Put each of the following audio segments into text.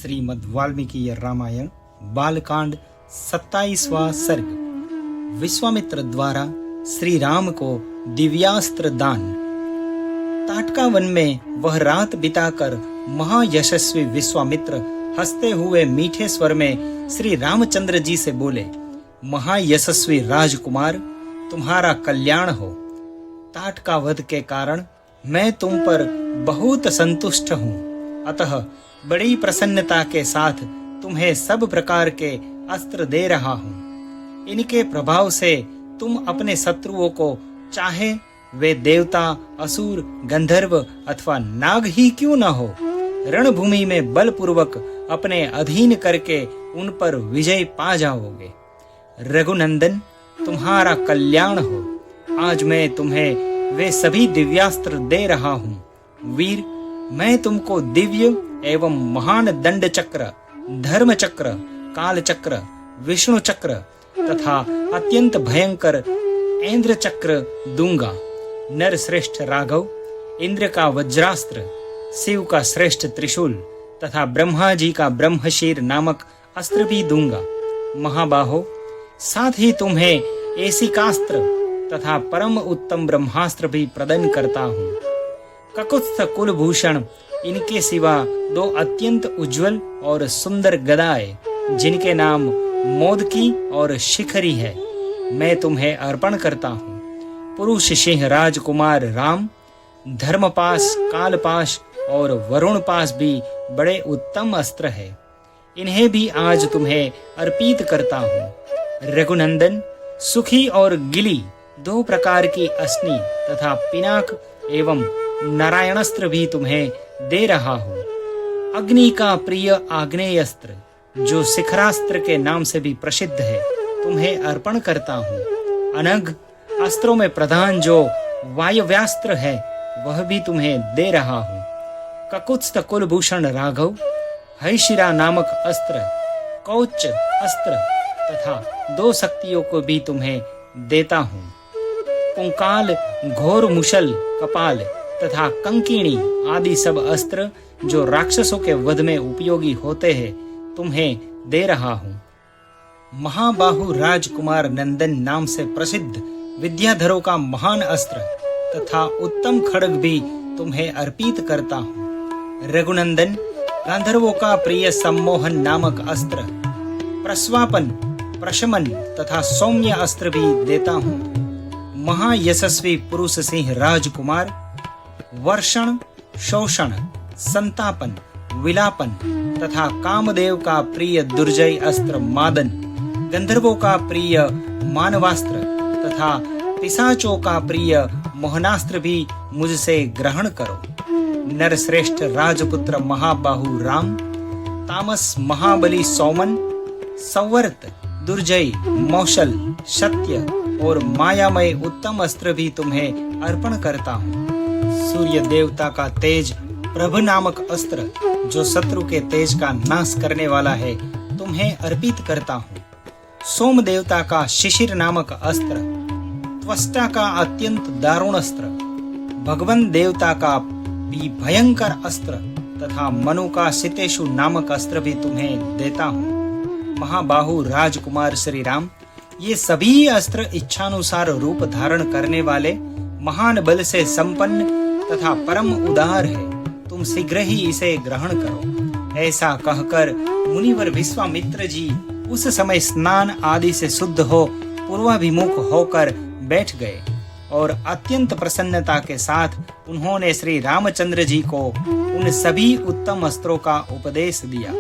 श्रीमद् वाल्मीकि रामायण बालकांड 27वां सर्ग। विश्वामित्र द्वारा श्री राम को दिव्यास्त्र दान। ताटका वन में वह रात बिताकर महायशस्वी विश्वामित्र हंसते हुए मीठे स्वर में श्री रामचंद्र जी से बोले, महायशस्वी राजकुमार, तुम्हारा कल्याण हो। ताटका वध के कारण मैं तुम पर बहुत संतुष्ट हूँ, अतः बड़ी प्रसन्नता के साथ तुम्हें सब प्रकार के अस्त्र दे रहा हूँ। इनके प्रभाव से तुम अपने शत्रुओं को, चाहे वे देवता, असुर, गंधर्व अथवा नाग ही क्यों न हो, रणभूमि में बलपूर्वक अपने अधीन करके उन पर विजय पा जाओगे। रघुनंदन, तुम्हारा कल्याण हो। आज मैं तुम्हें वे सभी दिव्यास्त्र दे रहा हूँ। वीर, मैं तुमको दिव्य एवं महान दंड चक्र, धर्म चक्र, काल चक्र, विष्णु चक्र तथा अत्यंत भयंकर इंद्र चक्र दूंगा। नर श्रेष्ठ राघव, इंद्र का वज्रास्त्र, शिव का श्रेष्ठ त्रिशूल तथा ब्रह्मा जी का ब्रह्मशीर नामक अस्त्र भी दूंगा। महाबाहो, साथ ही तुम्हें एसिकास्त्र तथा परम उत्तम ब्रह्मास्त्र भी प्रदान करता हूँ। ककुत्स्थ कुलभूषण, इनके सिवा दो अत्यंत उज्जवल और सुंदर गदाएं, जिनके नाम मोदकी और शिखरी है, मैं तुम्हें अर्पण करता हूँ। पुरुष सिंह राजकुमार राम, धर्मपाश, कालपाश और वरुण पाश भी बड़े उत्तम अस्त्र है, इन्हें भी आज तुम्हें अर्पित करता हूँ। रघुनंदन, सुखी और गिली दो प्रकार की अश्नि तथा पिनाक एवं नारायणास्त्र भी तुम्हें दे रहा हूँ। अग्नि का प्रिय आग्नेयास्त्र, जो शिखरास्त्र के नाम से भी प्रसिद्ध है, तुम्हें अर्पण करता हूँ। अनग अस्त्रों में प्रधान जो वायव्यास्त्र है, वह भी तुम्हें दे रहा हूँ। ककुत्स्थ कुलभूषण राघव, हैशिरा नामक अस्त्र, कौच अस्त्र तथा दो शक्तियों को भी तुम्हें देता हूँ। कुंकाल, घोर मुशल, कपाल तथा कंकिणी आदि सब अस्त्र जो राक्षसों के वध में उपयोगी होते हैं, तुम्हें दे रहा हूँ। महाबाहु राजकुमार नंदन नाम से प्रसिद्ध विद्याधरों का महान अस्त्र तथा उत्तम खड्ग भी तुम्हें अर्पित करता हूँ। रघुनंदन, गांधर्वों का प्रिय सम्मोहन नामक अस्त्र, प्रस्वापन, प्रशमन तथा सौम्य अस्त्र भी देता हूँ। महायशस्वी पुरुष सिंह राजकुमार, वर्षण, शोषण, संतापन, विलापन तथा कामदेव का प्रिय दुर्जय अस्त्र मादन, गंधर्वों का प्रिय मानवास्त्र तथा पिशाचों का प्रिय मोहनास्त्र भी मुझसे ग्रहण करो। नरश्रेष्ठ राजपुत्र महाबाहु राम, तामस महाबली सौमन, संवर्त, दुर्जय, मौशल, सत्य और मायामय उत्तम अस्त्र भी तुम्हें अर्पण करता हूँ। सूर्य देवता का तेज प्रभ नामक अस्त्र, जो शत्रु के तेज का नाश करने वाला है, तुम्हें अर्पित करता हूँ। सोम देवता का शिशिर नामक अस्त्र, त्वष्टा का अत्यंत दारुण अस्त्र, भगवान देवता का भी भयंकर अस्त्र तथा मनु का सितेशु नामक अस्त्र भी तुम्हें देता हूँ। महाबाहु राजकुमार श्री राम, ये सभी अस्त्र इच्छानुसार रूप धारण करने वाले, महान बल से संपन्न तथा परम उदार है, तुम शीघ्र ही इसे ग्रहण करो। ऐसा कहकर मुनिवर विश्वामित्र जी उस समय स्नान आदि से शुद्ध हो पूर्वाभिमुख होकर बैठ गए और अत्यंत प्रसन्नता के साथ उन्होंने श्री रामचंद्र जी को उन सभी उत्तम अस्त्रों का उपदेश दिया,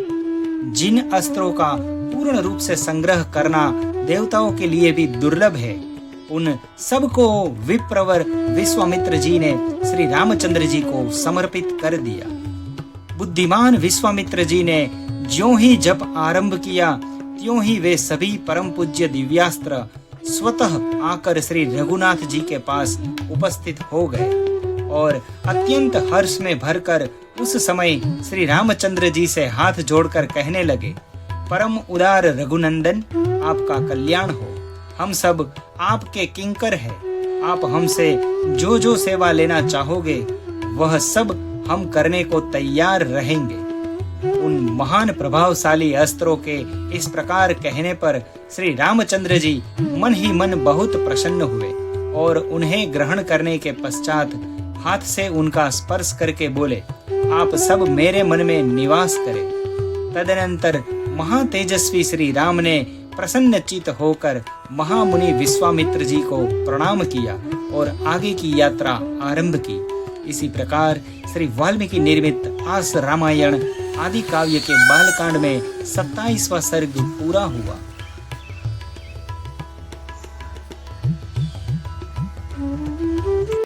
जिन अस्त्रों का पूर्ण रूप से संग्रह करना देवताओं के लिए भी दुर्लभ है। उन सबको विप्रवर विश्वामित्र जी ने श्री रामचंद्र जी को समर्पित कर दिया। बुद्धिमान विश्वामित्र जी ने ज्यों ही जप आरंभ किया, त्यों ही वे सभी परम पूज्य दिव्यास्त्र स्वतः आकर श्री रघुनाथ जी के पास उपस्थित हो गए और अत्यंत हर्ष में भरकर उस समय श्री रामचंद्र जी से हाथ जोड़कर कहने लगे, परम उदार रघुनंदन, आपका कल्याण हो। हम सब आपके किंकर हैं। आप हमसे जो जो सेवा लेना चाहोगे, वह सब हम करने को तैयार रहेंगे। उन महान प्रभावशाली अस्त्रों के इस प्रकार कहने पर श्री रामचंद्र जी मन ही मन बहुत प्रसन्न हुए और उन्हें ग्रहण करने के पश्चात हाथ से उनका स्पर्श करके बोले, आप सब मेरे मन में निवास करें। तदनंतर महातेजस्वी श्री राम ने प्रसन्नचित होकर महामुनि विश्वामित्र जी को प्रणाम किया और आगे की यात्रा आरंभ की। इसी प्रकार श्री वाल्मीकि निर्मित आस रामायण आदि काव्य के बालकांड में 27वां सर्ग पूरा हुआ।